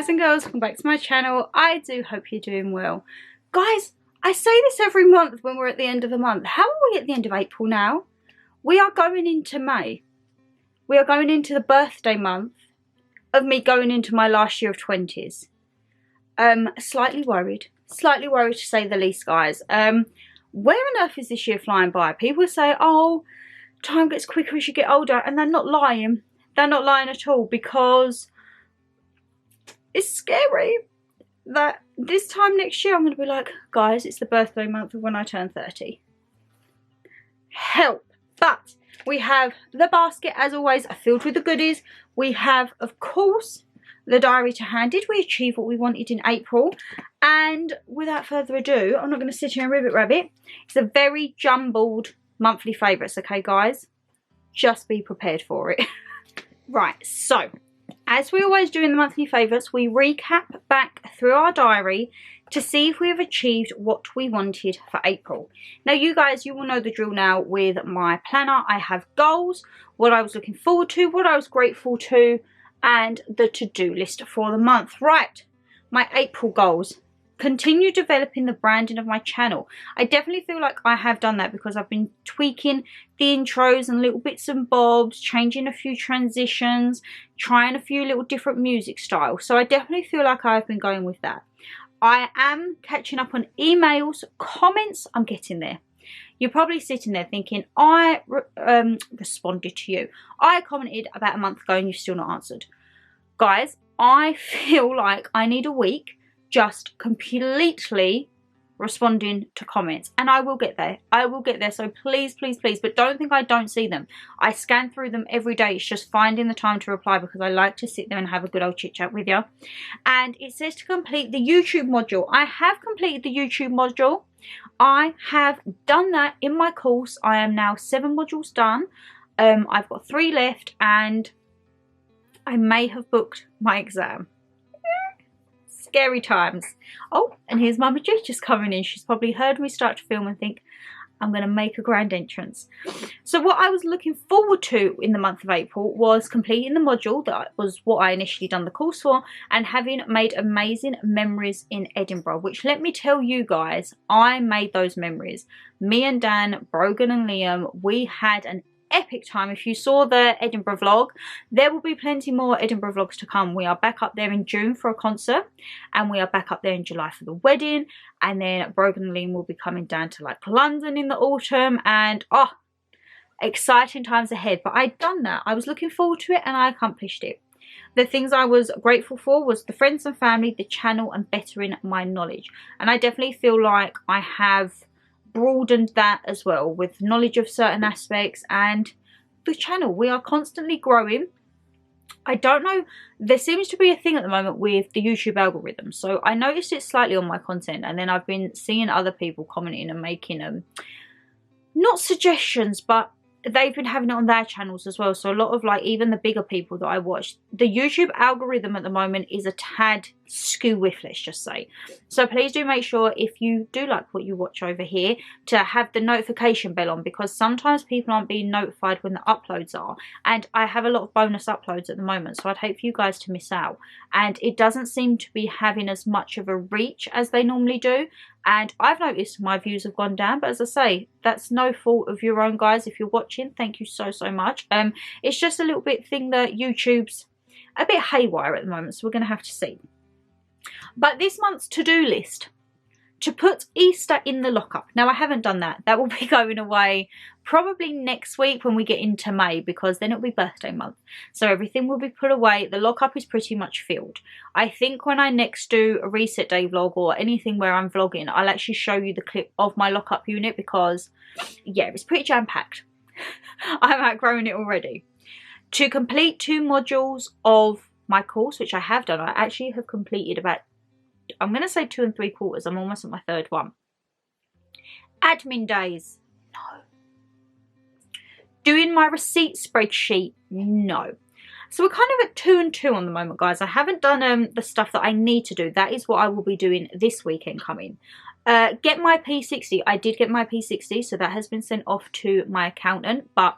guys and girls, welcome back to my channel. I do hope you're doing well. Guys, I say this every month when we're at the end of the month. How are we at the end of April now? We are going into May. We are going into the birthday month of me going into my last year of 20s. Slightly worried to say the least, guys. Where on earth is this year flying by? People say, oh, time gets quicker as you get older, and they're not lying. They're not lying at all, because it's scary that this time next year I'm going to be like, guys, it's the birthday month of when I turn 30. Help. But we have the basket, as always, filled with the goodies. We have, of course, the diary to hand. Did we achieve what we wanted in April? And without further ado, I'm not going to sit here and ribbit rabbit. It's a very jumbled monthly favourites, okay, guys? Just be prepared for it. Right, so as we always do in the monthly favourites, we recap back through our diary to see if we have achieved what we wanted for April. Now, you guys, you will know the drill now with my planner. I have goals, what I was looking forward to, what I was grateful to, and the to-do list for the month. Right, my April goals. Continue developing the branding of my channel. I definitely feel like I have done that, because I've been tweaking the intros and little bits and bobs, changing a few transitions, trying a few little different music styles. So I definitely feel like I've been going with that. I am catching up on emails, comments. I'm getting there. You're probably sitting there thinking, I responded to you. I commented about a month ago and you've still not answered. Guys, I feel like I need a week just completely responding to comments, and I will get there. I will get there. So please, please, please, but don't think I don't see them. I scan through them every day. It's just finding the time to reply, because I like to sit there and have a good old chit chat with you. And it says to complete the YouTube module. I have completed the YouTube module. I have done that in my course. I am now 7 modules done. I've got 3 left, and I may have booked my exam. Scary times. Oh, and here's Mama G just coming in. She's probably heard me start to film and think, I'm going to make a grand entrance. So what I was looking forward to in the month of April was completing the module. That was what I initially done the course for, and having made amazing memories in Edinburgh, which, let me tell you guys, I made those memories. Me and Dan, Brogan and Liam, we had an epic time. If you saw the Edinburgh vlog, there will be plenty more Edinburgh vlogs to come. We are back up there in June for a concert, and we are back up there in July for the wedding, and then Brogan and Liam will be coming down to like London in the autumn, and oh, exciting times ahead. But I'd done that. I was looking forward to it, and I accomplished it. The things I was grateful for was the friends and family, the channel, and bettering my knowledge. And I definitely feel like I have broadened that as well, with knowledge of certain aspects and the channel. We are constantly growing. I don't know, there seems to be a thing at the moment with the YouTube algorithm. So I noticed it slightly on my content, and then I've been seeing other people commenting and making not suggestions, but they've been having it on their channels as well. So a lot of, like, even the bigger people that I watch, the YouTube algorithm at the moment is a tad skew with, let's just say. So please do make sure, if you do like what you watch over here, to have the notification bell on, because sometimes people aren't being notified when the uploads are, and I have a lot of bonus uploads at the moment, so I'd hate for you guys to miss out. And it doesn't seem to be having as much of a reach as they normally do, and I've noticed my views have gone down. But as I say, that's no fault of your own, guys. If you're watching, thank you so much. It's just a little bit thing that YouTube's a bit haywire at the moment, so we're going to have to see. But this month's to-do list, to put Easter in the lockup. Now, I haven't done that. That will be going away probably next week when we get into May, because then it'll be birthday month. So everything will be put away. The lockup is pretty much filled. I think when I next do a reset day vlog or anything where I'm vlogging, I'll actually show you the clip of my lockup unit, because, yeah, it's pretty jam-packed. I'm outgrowing it already. To complete 2 modules of my course, which I have done. I actually have completed about, I'm going to say 2 3/4. I'm almost at my 3rd one. Admin days. No. Doing my receipt spreadsheet. No. So we're kind of at 2 and 2 on the moment, guys. I haven't done the stuff that I need to do. That is what I will be doing this weekend coming. Get my P60. I did get my P60, so that has been sent off to my accountant. But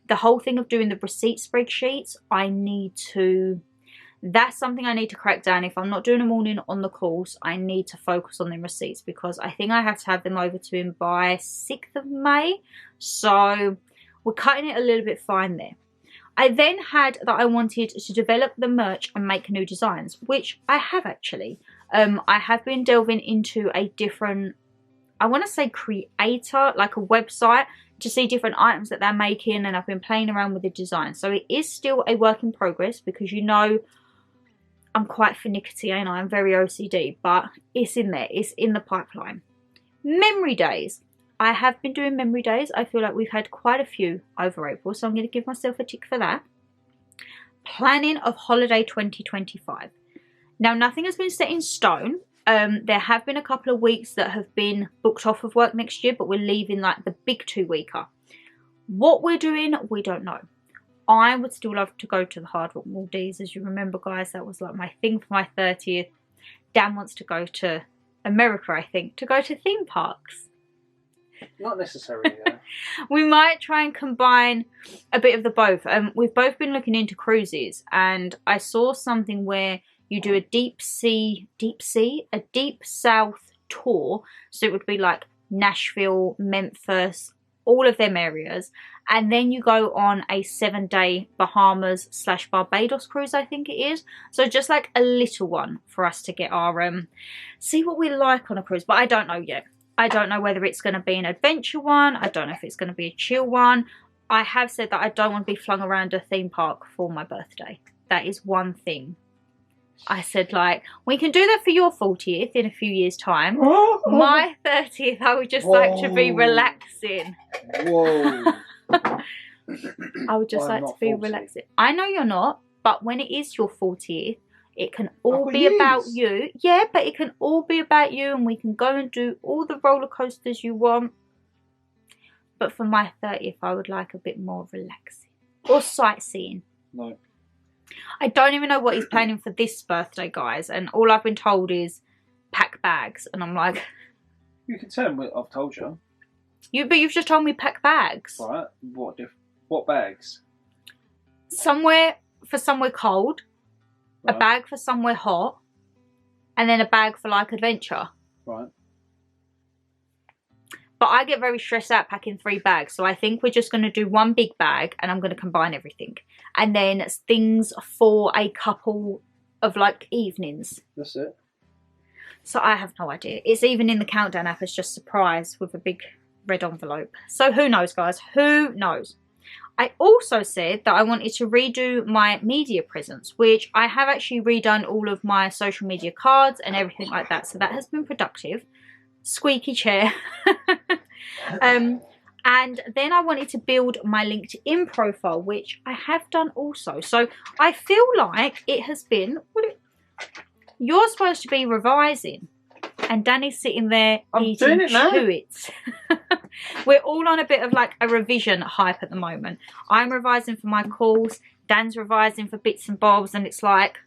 the whole thing of doing the receipt spreadsheets, I need to That's something I need to crack down. If I'm not doing them all in on the course, I need to focus on them receipts, because I think I have to have them over to him by 6th of May. So we're cutting it a little bit fine there. I then had that I wanted to develop the merch and make new designs, which I have actually. I have been delving into a different, I want to say creator, like a website, to see different items that they're making, and I've been playing around with the design. So it is still a work in progress, because you know I'm quite finicky, ain't I? I'm very OCD, but it's in there. It's in the pipeline. Memory days. I have been doing memory days. I feel like we've had quite a few over April, so I'm going to give myself a tick for that. Planning of holiday 2025. Now, nothing has been set in stone. There have been a couple of weeks that have been booked off of work next year, but we're leaving like the big 2-weeker. What we're doing, we don't know. I would still love to go to the Hard Rock Maldives. As you remember, guys, that was like my thing for my 30th. Dan wants to go to America, I think, to go to theme parks. Not necessarily, though. We might try and combine a bit of the both. We've both been looking into cruises, and I saw something where you do a deep south tour. So it would be like Nashville, Memphis, all of them areas, and then you go on a 7-day Bahamas/Barbados cruise, I think it is. So just like a little one for us to get our see what we like on a cruise. But I don't know yet. I don't know whether it's going to be an adventure one. I don't know if it's going to be a chill one. I have said that I don't want to be flung around a theme park for my birthday. That is one thing. I said, like, we can do that for your 40th in a few years' time. My 30th, I would just like to be relaxing. Whoa. I would just like to be relaxing. I know you're not, but when it is your 40th, it can all be about you. Yeah, but it can all be about you, and we can go and do all the roller coasters you want. But for my 30th, I would like a bit more relaxing. Or sightseeing. No. I don't even know what he's planning for this birthday, guys. And all I've been told is pack bags. And I'm like... You can tell him what I've told you. But you've just told me pack bags. Right. What bags? Somewhere for somewhere cold. Right. A bag for somewhere hot. And then a bag for, like, adventure. Right. But I get very stressed out packing 3 bags. So I think we're just going to do one big bag, and I'm going to combine everything. And then things for a couple of, like, evenings. That's it. So I have no idea. It's even in the countdown app. It's just surprise with a big red envelope. So who knows, guys? Who knows? I also said that I wanted to redo my media presence, which I have actually redone all of my social media cards and everything like that. So that has been productive. Squeaky chair. And then I wanted to build my LinkedIn profile, which I have done also. So I feel like it has been... You're supposed to be revising, and Danny's sitting there eating chewits. We're all on a bit of like a revision hype at the moment. I'm revising for my calls. Dan's revising for bits and bobs, and it's like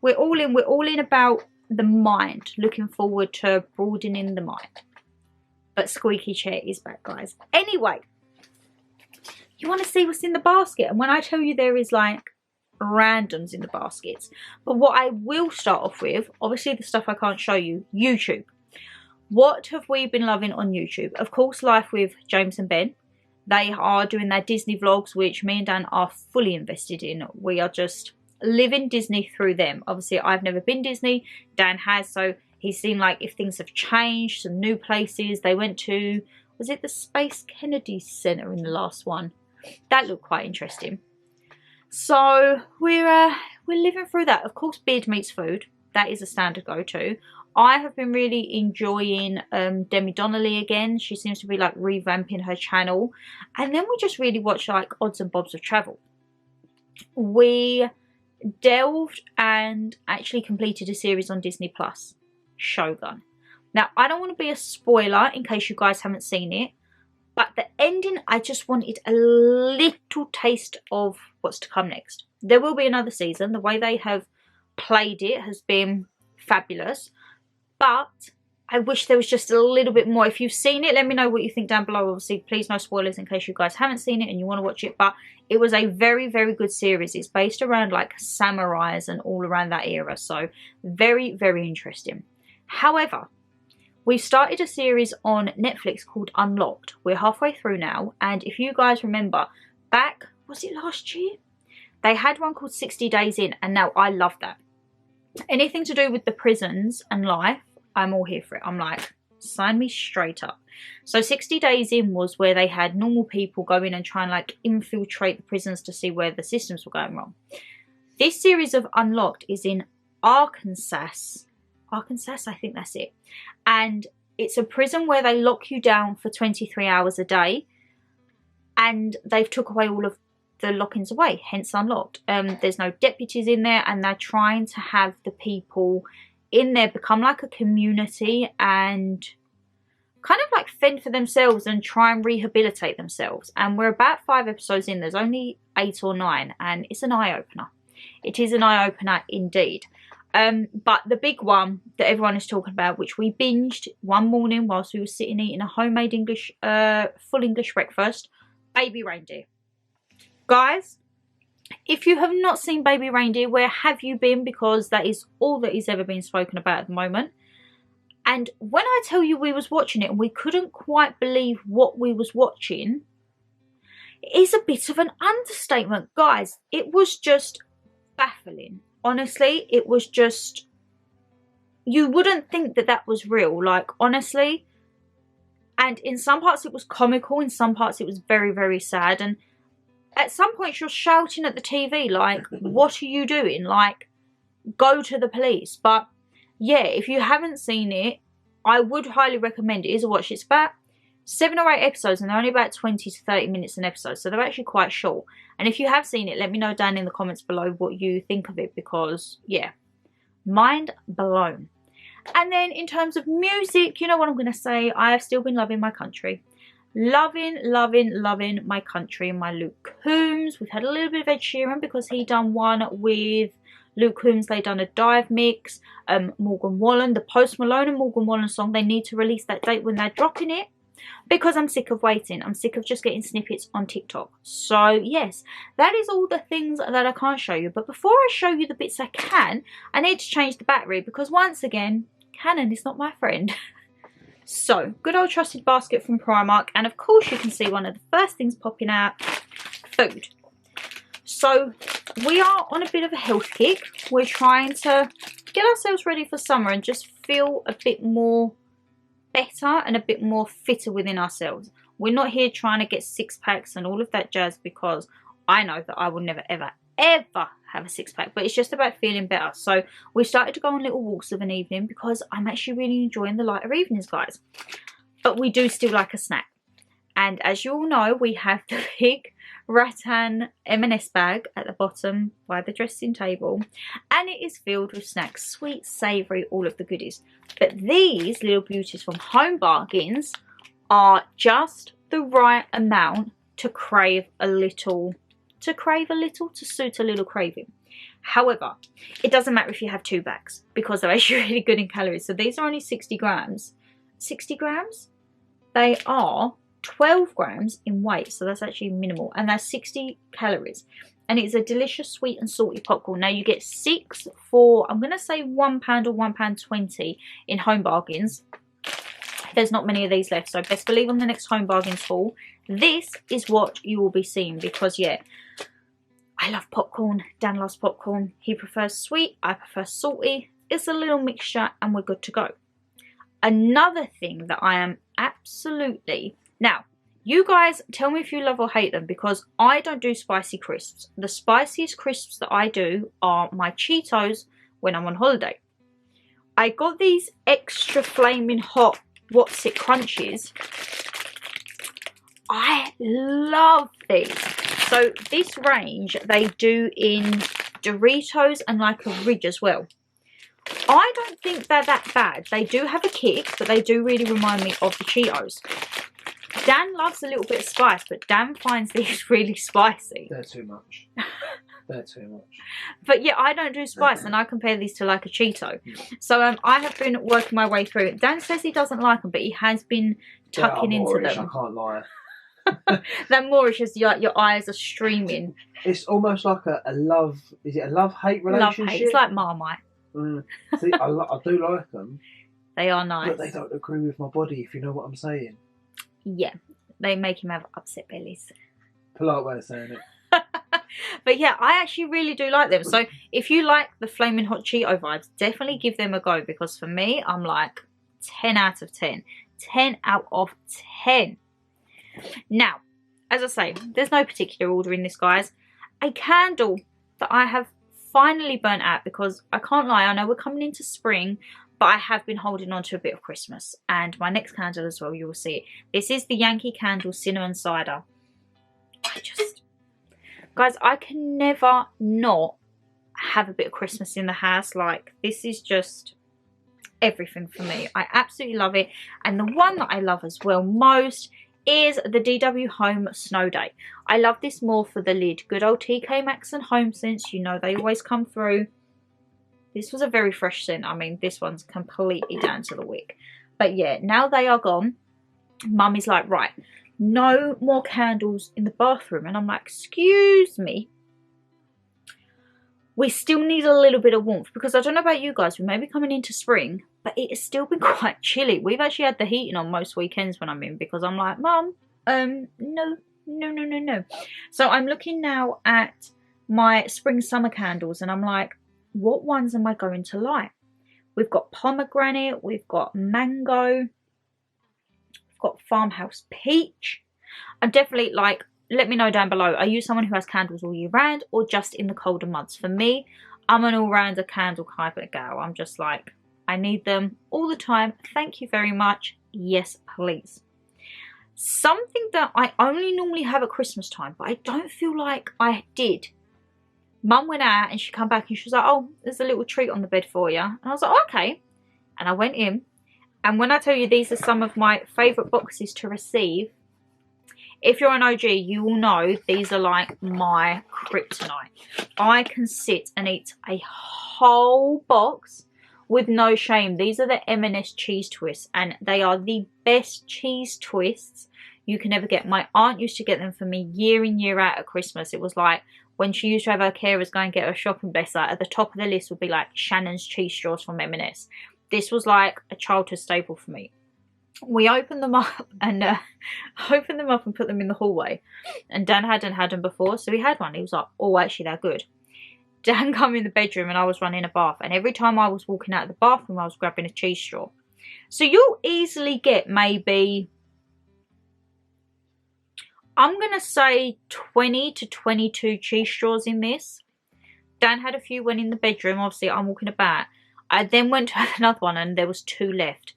we're all in about the mind, looking forward to broadening the mind. But squeaky chair is back, guys. Anyway, you want to see what's in the basket, and when I tell you there is like randoms in the baskets. But what I will start off with, obviously the stuff I can't show you, YouTube. What have we been loving on YouTube? Of course, Life with James and Ben. They are doing their Disney vlogs, which me and Dan are fully invested in. We are just living Disney through them. Obviously, I've never been Disney. Dan has, so he's seen like if things have changed, some new places. They went to, was it the Space Kennedy Center in the last one? That looked quite interesting. So we're living through that. Of course, Beard Meets Food. That is a standard go-to. I have been really enjoying Demi Donnelly again. She seems to be like revamping her channel. And then we just really watch like odds and bobs of travel. We delved and actually completed a series on Disney Plus, Shogun. Now, I don't want to be a spoiler in case you guys haven't seen it. But the ending, I just wanted a little taste of what's to come next. There will be another season. The way they have played it has been fabulous. But I wish there was just a little bit more. If you've seen it, let me know what you think down below. Obviously, please no spoilers in case you guys haven't seen it and you want to watch it. But it was a very, very good series. It's based around like samurais and all around that era. So very, very interesting. However, we started a series on Netflix called Unlocked. We're halfway through now. And if you guys remember, back, was it last year? They had one called 60 Days In. And now I love that. Anything to do with the prisons and life, I'm all here for it. I'm like, sign me straight up. So 60 Days In was where they had normal people go in and try and like infiltrate the prisons to see where the systems were going wrong. This series of Unlocked is in Arkansas. Arkansas, I think that's it. And it's a prison where they lock you down for 23 hours a day. And they've took away all of the lock-ins away, hence Unlocked. There's no deputies in there, and they're trying to have the people in there become like a community and kind of like fend for themselves and try and rehabilitate themselves. And we're about 5 episodes in. There's only 8 or 9, and it's an eye-opener. It is an eye-opener indeed. But the big one that everyone is talking about, which we binged one morning whilst we were sitting eating a homemade English, full English breakfast, Baby Reindeer. Guys, if you have not seen Baby Reindeer, where have you been? Because that is all that is ever been spoken about at the moment. And when I tell you we was watching it and we couldn't quite believe what we was watching, it is a bit of an understatement. Guys, it was just baffling. Honestly, it was just, you wouldn't think that that was real, like honestly. And in some parts it was comical, in some parts it was very, very sad. And at some point you're shouting at the TV like, what are you doing? Like, go to the police. But yeah, if you haven't seen it, I would highly recommend it. It is a watch. It's about 7 or 8 episodes and they're only about 20 to 30 minutes an episode. So they're actually quite short. And if you have seen it, let me know down in the comments below what you think of it. Because yeah, mind blown. And then in terms of music, you know what I'm going to say? I have still been loving my country. Loving, loving, loving my country and my Luke Combs. We've had a little bit of Ed Sheeran because he done one with Luke Combs. They done a dive mix. Morgan Wallen, the Post Malone and Morgan Wallen song. They need to release that date when they're dropping it. Because I'm sick of waiting. I'm sick of just getting snippets on TikTok. So yes, that is all the things that I can't show you. But before I show you the bits I can, I need to change the battery. Because once again, Canon is not my friend. So, good old trusted basket from Primark. And of course you can see one of the first things popping out, food. So, we are on a bit of a health kick. We're trying to get ourselves ready for summer and just feel a bit more better and a bit more fitter within ourselves. We're not here trying to get 6-packs and all of that jazz, because I know that I will never, ever, ever have a 6-pack, but it's just about feeling better. So we started to go on little walks of an evening because I'm actually really enjoying the lighter evenings, guys. But we do still like a snack. And as you all know, we have the big rattan M&S bag at the bottom by the dressing table, and it is filled with snacks, sweet, savoury, all of the goodies. But these little beauties from Home Bargains are just the right amount to crave a little, to suit a little craving. However, it doesn't matter if you have 2 bags because they're actually really good in calories. So these are only 60 grams. 60 grams? They are 12 grams in weight, so that's actually minimal, and that's 60 calories. And it's a delicious sweet and salty popcorn. Now you get 6 for, I'm going to say £1 or £1.20 in Home Bargains. There's not many of these left, so best believe on the next Home Bargains haul, this is what you will be seeing. Because yeah, I love popcorn. Dan loves popcorn. He prefers sweet, I prefer salty. It's a little mixture and we're good to go. Another thing that I am absolutely... Now, you guys tell me if you love or hate them, because I don't do spicy crisps. The spiciest crisps that I do are my Cheetos when I'm on holiday. I got these extra flaming hot What's It Crunchies. I love these. So this range they do in Doritos and like a Ridge as well. I don't think they're that bad. They do have a kick, but they do really remind me of the Cheetos. Dan loves a little bit of spice, but Dan finds these really spicy. They're too much. They're too much. But yeah, I don't do spice, and I compare these to like a Cheeto. So I have been working my way through it. Dan says he doesn't like them, but he has been tucking into them. I can't lie. They're more just your eyes are streaming. It's almost like a love. Is it a love-hate relationship? Love-hate. It's like Marmite. See, I do like them. They are nice. But they don't agree with my body, if you know what I'm saying. Yeah, they make him have upset bellies. Polite way of saying it. But yeah, I actually really do like them. So if you like the Flaming Hot Cheeto vibes, definitely give them a go. Because for me, I'm like 10 out of 10. 10 out of 10. Now, as I say, there's no particular order in this, guys. A candle that I have finally burnt out, because I can't lie, I know we're coming into spring, but I have been holding on to a bit of Christmas. And my next candle as well, you will see it. This is the Yankee Candle Cinnamon Cider. Guys, I can never not have a bit of Christmas in the house. Like, this is just everything for me. I absolutely love it. And the one that I love as well most is the DW Home Snow Day. I love this more for the lid. Good old TK Maxx and Home Scents. You know they always come through. This was a very fresh scent. I mean, this one's completely down to the wick. But yeah, now they are gone, Mum is like, right, no more candles in the bathroom. And I'm like, excuse me. We still need a little bit of warmth, because I don't know about you guys, we may be coming into spring, but it has still been quite chilly. We've actually had the heating on most weekends when I'm in, because I'm like, Mum, no. So I'm looking now at my spring summer candles, and I'm like, what ones am I going to light? We've got pomegranate, we've got mango, we've got farmhouse peach. I'm definitely like, let me know down below, are you someone who has candles all year round or just in the colder months? For me, I'm an all-rounder candle kind of gal. I'm just like, I need them all the time. Thank you very much. Yes, please. Something that I only normally have at Christmas time, but I don't feel like I did. Mum went out and she come back and she was like, oh, there's a little treat on the bed for you. And I was like, oh, okay. And I went in. And when I tell you these are some of my favourite boxes to receive, if you're an OG, you will know these are like my kryptonite. I can sit and eat a whole box with no shame. These are the M&S cheese twists, and they are the best cheese twists you can ever get. My aunt used to get them for me year in, year out at Christmas. It was like when she used to have her carers go and get her shopping, bless her, at the top of the list would be like Shannon's cheese straws from M&S. This was like a childhood staple for me. We opened them up and put them in the hallway, and Dan hadn't had them before, so he had one. He was like, oh, actually they're good. Dan come in the bedroom and I was running a bath, and every time I was walking out of the bathroom I was grabbing a cheese straw. So you'll easily get maybe, I'm gonna say 20 to 22 cheese straws in this. Dan had a few when in the bedroom. Obviously I'm walking about. I then went to have another one and there was 2 left.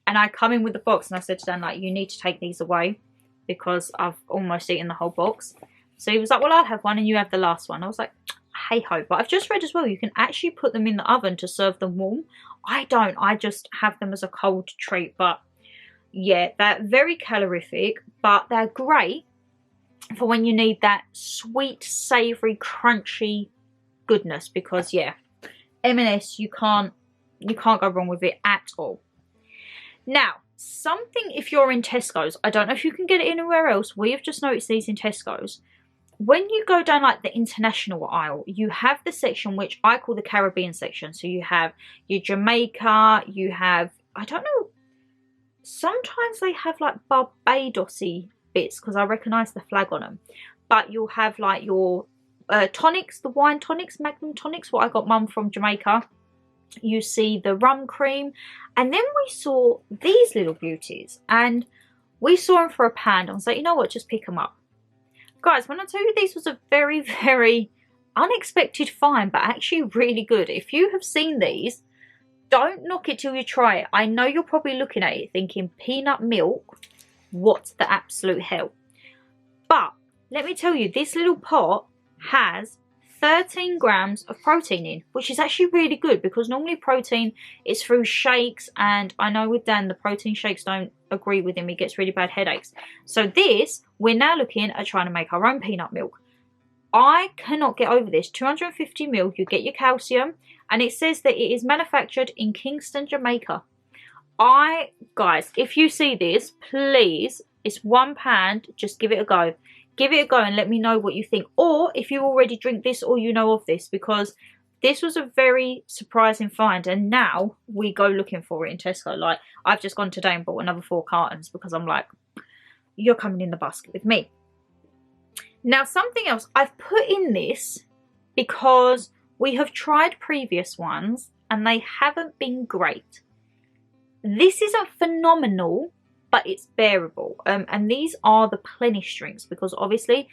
And I come in with the box and I said to Dan, like, you need to take these away because I've almost eaten the whole box. So he was like, well, I'll have one and you have the last one. I was like, hey ho. But I've just read as well, you can actually put them in the oven to serve them warm. I don't. I just have them as a cold treat. But yeah, they're very calorific, but they're great for when you need that sweet, savoury, crunchy goodness. Because yeah, M&S, you can't go wrong with it at all. Now, something if you're in Tesco's, I don't know if you can get it anywhere else. We have just noticed these in Tesco's. When you go down like the international aisle, you have the section which I call the Caribbean section. So you have your Jamaica, you have, I don't know, sometimes they have like Barbados-y bits because I recognise the flag on them. But you'll have like your tonics, the wine tonics, Magnum tonics, what I got Mum from Jamaica. You see the rum cream, and then we saw these little beauties, and we saw them for £1. I was like, you know what, just pick them up. Guys, when I tell you this was a very, very unexpected find, but actually really good. If you have seen these, don't knock it till you try it. I know you're probably looking at it thinking, peanut milk, what the absolute hell? But let me tell you, this little pot has 13 grams of protein in, which is actually really good because normally protein is through shakes, and I know with Dan the protein shakes don't agree with him, he gets really bad headaches. So this, we're now looking at trying to make our own peanut milk. I cannot get over this. 250ml, you get your calcium, and it says that it is manufactured in Kingston, Jamaica. Guys, if you see this, please, it's £1, just give it a go. Give it a go and let me know what you think. Or if you already drink this or you know of this, because this was a very surprising find, and now we go looking for it in Tesco. Like, I've just gone today and bought another 4 cartons because I'm like, you're coming in the basket with me. Now, something else, I've put in this because we have tried previous ones and they haven't been great. This isn't phenomenal, but it's bearable. And these are the Plenish drinks, because obviously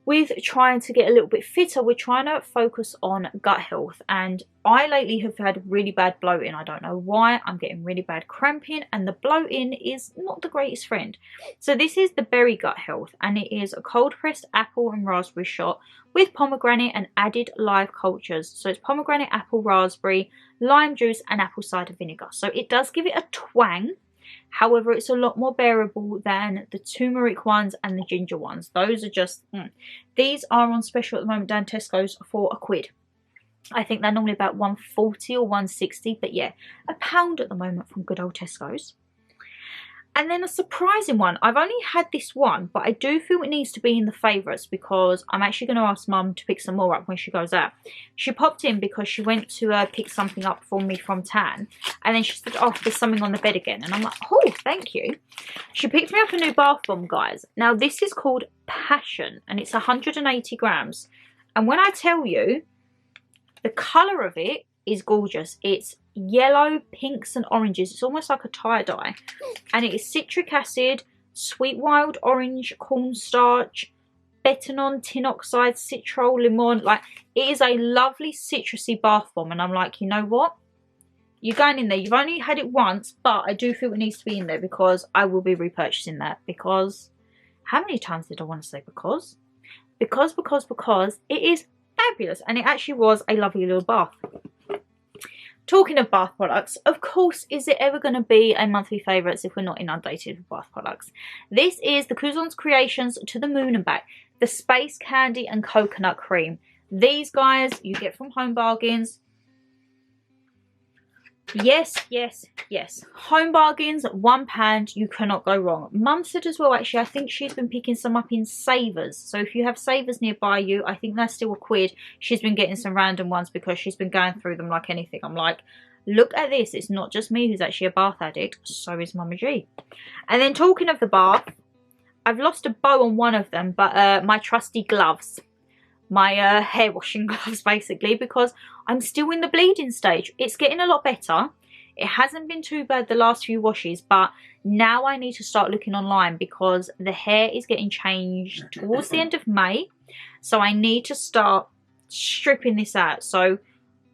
with trying to get a little bit fitter, we're trying to focus on gut health. And I lately have had really bad bloating. I don't know why. I'm getting really bad cramping, and the bloating is not the greatest friend. So this is the Berry Gut Health, and it is a cold pressed apple and raspberry shot with pomegranate and added live cultures. So it's pomegranate, apple, raspberry, lime juice and apple cider vinegar. So it does give it a twang. However, it's a lot more bearable than the turmeric ones and the ginger ones. Those are just, These are on special at the moment down Tesco's for £1. I think they're normally about 140 or 160, but yeah, £1 at the moment from good old Tesco's. And then a surprising one, I've only had this one, but I do feel it needs to be in the favourites, because I'm actually going to ask Mum to pick some more up when she goes out. She popped in because she went to pick something up for me from Tan, and then she said, oh, there's something on the bed again. And I'm like, oh, thank you. She picked me up a new bath bomb, guys. Now, this is called Passion, and it's 180 grams. And when I tell you, the colour of it is gorgeous. It's yellow, pinks and oranges. It's almost like a tie-dye, and it is citric acid, sweet wild orange, cornstarch, betanon, tin oxide, citral, lemon. Like, it is a lovely citrusy bath bomb, and I'm like, you know what, you're going in there. You've only had it once, but I do feel it needs to be in there, because I will be repurchasing that. Because how many times did I want to say because it is fabulous, and it actually was a lovely little bath. Talking of bath products, of course, is it ever going to be a monthly favourites if we're not inundated with bath products? This is the Couzons Creations To The Moon and Back, the Space Candy and Coconut Cream. These guys you get from Home Bargains. Yes, yes, yes. Home Bargains, £1, you cannot go wrong. Mum said as well, actually, I think she's been picking some up in Savers. So if you have Savers nearby you, I think they're still £1. She's been getting some random ones because she's been going through them like anything. I'm like, look at this. It's not just me who's actually a bath addict. So is Mama G. And then talking of the bath, I've lost a bow on one of them, but my trusty gloves. My hair washing gloves, basically, because I'm still in the bleeding stage. It's getting a lot better. It hasn't been too bad the last few washes, but now I need to start looking online, because the hair is getting changed towards the end of May. So I need to start stripping this out. So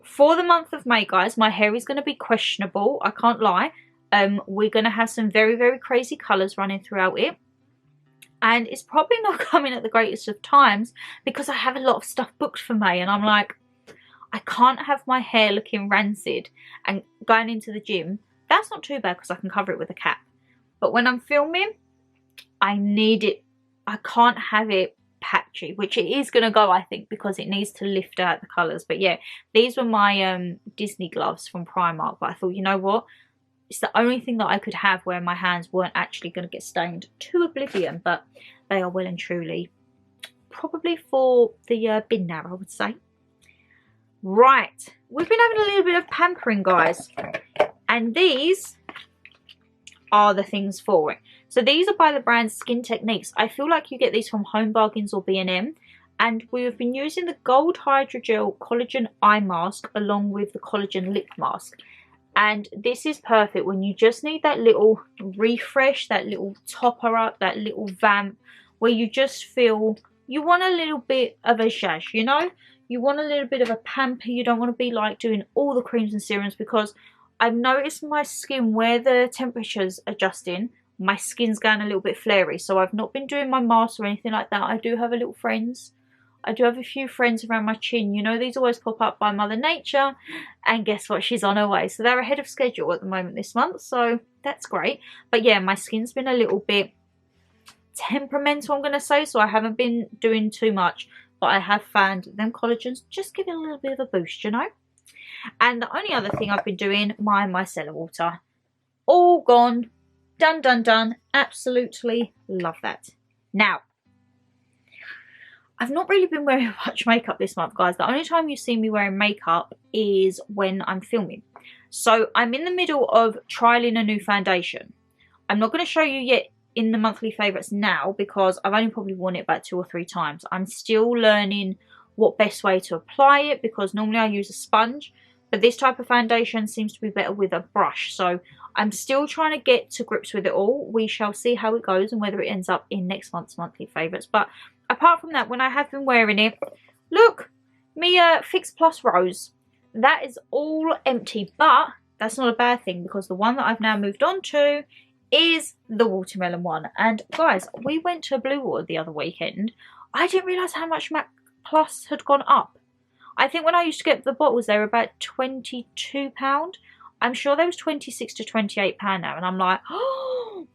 for the month of May, guys, my hair is going to be questionable. I can't lie. We're going to have some very, very crazy colours running throughout it. And it's probably not coming at the greatest of times, because I have a lot of stuff booked for May. And I'm like, I can't have my hair looking rancid and going into the gym. That's not too bad because I can cover it with a cap. But when I'm filming, I need it. I can't have it patchy, which it is going to go, I think, because it needs to lift out the colours. But yeah, these were my Disney gloves from Primark. But I thought, you know what? It's the only thing that I could have where my hands weren't actually going to get stained to oblivion, but they are well and truly probably for the bin now, I would say. Right, we've been having a little bit of pampering, guys, and these are the things for it. So these are by the brand Skin Techniques. I feel like you get these from Home Bargains or B&M, and we have been using the Gold Hydrogel Collagen Eye Mask along with the Collagen Lip Mask. And this is perfect when you just need that little refresh, that little topper up, that little vamp, where you just feel you want a little bit of a zhazh, you know? You want a little bit of a pamper. You don't want to be like doing all the creams and serums, because I've noticed my skin, where the temperature's adjusting, my skin's going a little bit flary. So I've not been doing my masks or anything like that. I do have a little friends. I do have a few friends around my chin. You know, these always pop up by Mother Nature. And guess what? She's on her way. So they're ahead of schedule at the moment this month. So that's great. But yeah, my skin's been a little bit temperamental, I'm going to say. So I haven't been doing too much but I have found them collagens just give it a little bit of a boost, you know. And the only other thing I've been doing, my micellar water, all gone, done, done, done. Absolutely love that. Now, I've not really been wearing much makeup this month, guys. The only time you see me wearing makeup is when I'm filming. So I'm in the middle of trialing a new foundation. I'm not going to show you yet in the monthly favourites now because I've only probably worn it about 2 or 3 times. I'm still learning what best way to apply it because normally I use a sponge. But this type of foundation seems to be better with a brush. So I'm still trying to get to grips with it all. We shall see how it goes and whether it ends up in next month's monthly favourites. But apart from that, when I have been wearing it, look, Mia Fix Plus Rose. That is all empty. But that's not a bad thing because the one that I've now moved on to is the watermelon one. And guys, we went to Bluewater the other weekend. I didn't realise how much MAC Plus had gone up. I think when I used to get the bottles, they were about £22. I'm sure they was £26 to £28 now. And I'm like, oh,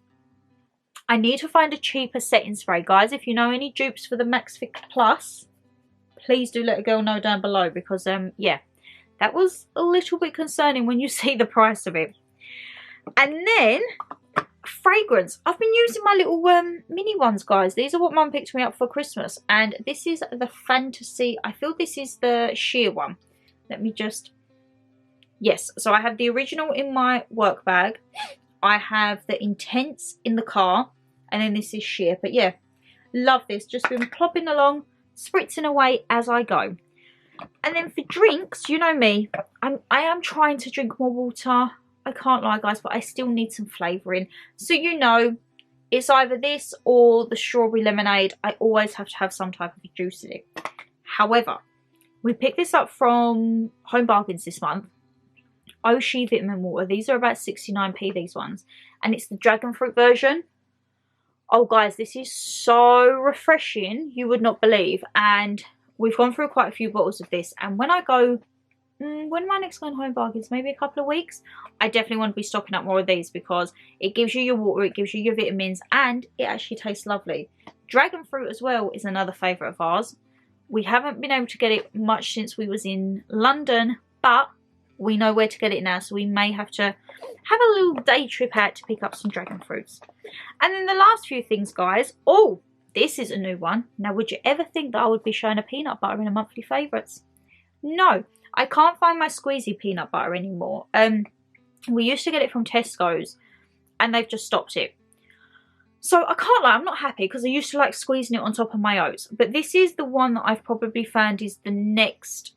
I need to find a cheaper setting spray. Guys, if you know any dupes for the Max Fix Plus, please do let a girl know down below. Because, yeah, that was a little bit concerning when you see the price of it. And then fragrance. I've been using my little mini ones, guys. These are what Mum picked me up for Christmas, and this is the Fantasy. I feel this is the sheer one. Let me just, yes, so I have the original in my work bag, I have the Intense in the car, and then this is sheer. But yeah, love this. Just been plopping along, spritzing away as I go. And then for drinks, you know me, I am trying to drink more water. I can't lie, guys, but I still need some flavouring. So you know, it's either this or the strawberry lemonade. I always have to have some type of juice in it. However, we picked this up from Home Bargains this month. Oshi Vitamin Water. These are about 69p, these ones. And it's the dragon fruit version. Oh, guys, this is so refreshing. You would not believe. And we've gone through quite a few bottles of this. And when I go... when am I next going Home Bargains? Maybe a couple of weeks. I definitely want to be stocking up more of these because it gives you your water, it gives you your vitamins, and it actually tastes lovely. Dragon fruit as well is another favourite of ours. We haven't been able to get it much since we was in London, but we know where to get it now, so we may have to have a little day trip out to pick up some dragon fruits. And then the last few things, guys. Oh, this is a new one. Now, would you ever think that I would be showing a peanut butter in a monthly favourites? No. I can't find my squeezy peanut butter anymore. We used to get it from Tesco's and they've just stopped it. So I can't lie, I'm not happy because I used to like squeezing it on top of my oats. But this is the one that I've probably found is the next,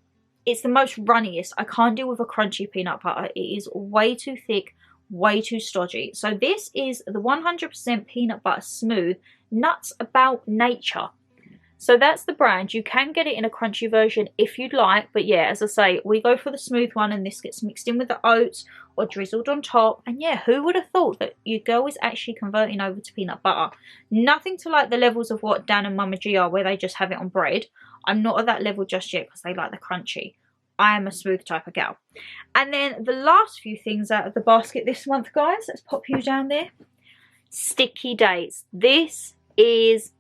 it's the most runniest. I can't deal with a crunchy peanut butter. It is way too thick, way too stodgy. So this is the 100% peanut butter smooth nuts about nature. So that's the brand. You can get it in a crunchy version if you'd like. But yeah, as I say, we go for the smooth one and this gets mixed in with the oats or drizzled on top. And yeah, who would have thought that your girl is actually converting over to peanut butter? Nothing to like the levels of what Dan and Mama G are where they just have it on bread. I'm not at that level just yet because they like the crunchy. I am a smooth type of gal. And then the last few things out of the basket this month, guys. Let's pop you down there. Sticky dates. This is...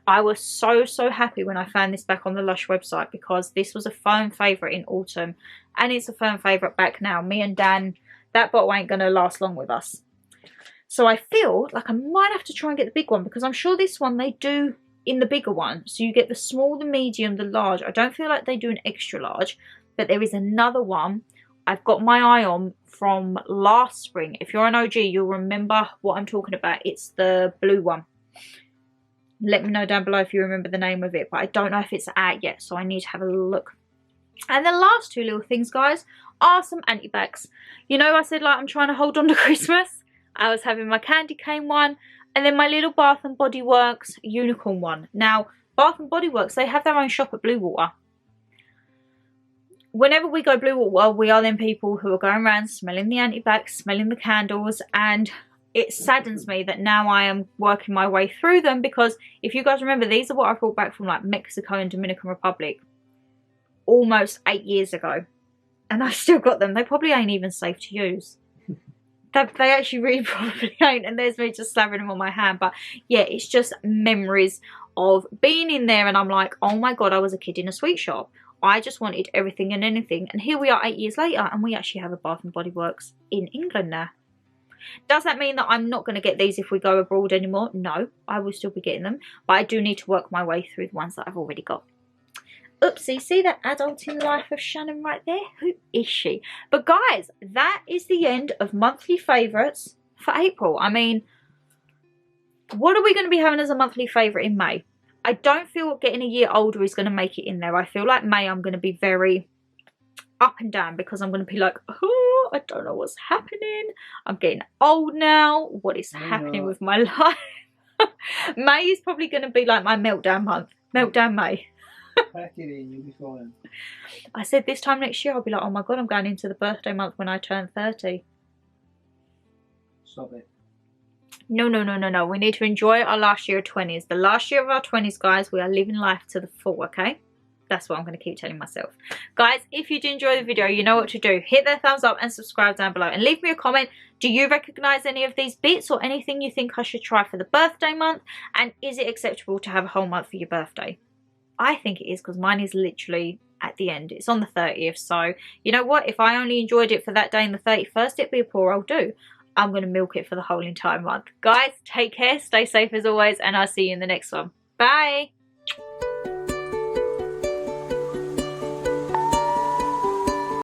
I was so happy when I found this back on the Lush website because this was a firm favourite in autumn and it's a firm favourite back now. Me and Dan, that bottle ain't going to last long with us. So I feel like I might have to try and get the big one because I'm sure this one they do in the bigger one. So you get the small, the medium, the large. I don't feel like they do an extra large, but there is another one I've got my eye on from last spring. If you're an OG, you'll remember what I'm talking about. It's the blue one. Let me know down below if you remember the name of it, but I don't know if it's out yet, so I need to have a look. And the last two little things, guys, are some anti-bags. You know, I said like I'm trying to hold on to Christmas. I was having my candy cane one and then my little Bath and Body Works unicorn one. Now, Bath and Body Works, they have their own shop at Bluewater. Whenever we go Bluewater, we are then people who are going around smelling the anti-bags, smelling the candles, and it saddens me that now I am working my way through them because if you guys remember, these are what I brought back from like Mexico and Dominican Republic almost 8 years ago. And I still got them. They probably ain't even safe to use. They actually really probably ain't. And there's me just slapping them on my hand. But yeah, it's just memories of being in there and I'm like, oh my god, I was a kid in a sweet shop. I just wanted everything and anything, and here we are 8 years later and we actually have a Bath and Body Works in England now. Does that mean that I'm not going to get these if we go abroad anymore? No, I will still be getting them, but I do need to work my way through the ones that I've already got. Oopsie, see that adulting life of Shannon right there? Who is she? But guys, that is the end of monthly favourites for April. I mean, what are we going to be having as a monthly favourite in May? I don't feel getting a year older is going to make it in there. I feel like May I'm going to be very up and down because I'm going to be like, oh, I don't know what's happening. I'm getting old now. What is happening with my life? May is probably going to be like my meltdown month. Meltdown May. Pack it in, you'll be fine. I said this time next year I'll be like, oh my god, I'm going into the birthday month when I turn 30. Stop it. No, no, no, no, no. We need to enjoy our last year of 20s. The last year of our 20s, guys, we are living life to the full, okay? That's what I'm going to keep telling myself. Guys, if you did enjoy the video, you know what to do. Hit that thumbs up and subscribe down below. And leave me a comment. Do you recognise any of these bits or anything you think I should try for the birthday month? And is it acceptable to have a whole month for your birthday? I think it is, because mine is literally at the end. It's on the 30th. So, you know what? If I only enjoyed it for that day and the 31st, it'd be a poor old do. I'm going to milk it for the whole entire month. Guys, take care. Stay safe as always. And I'll see you in the next one. Bye.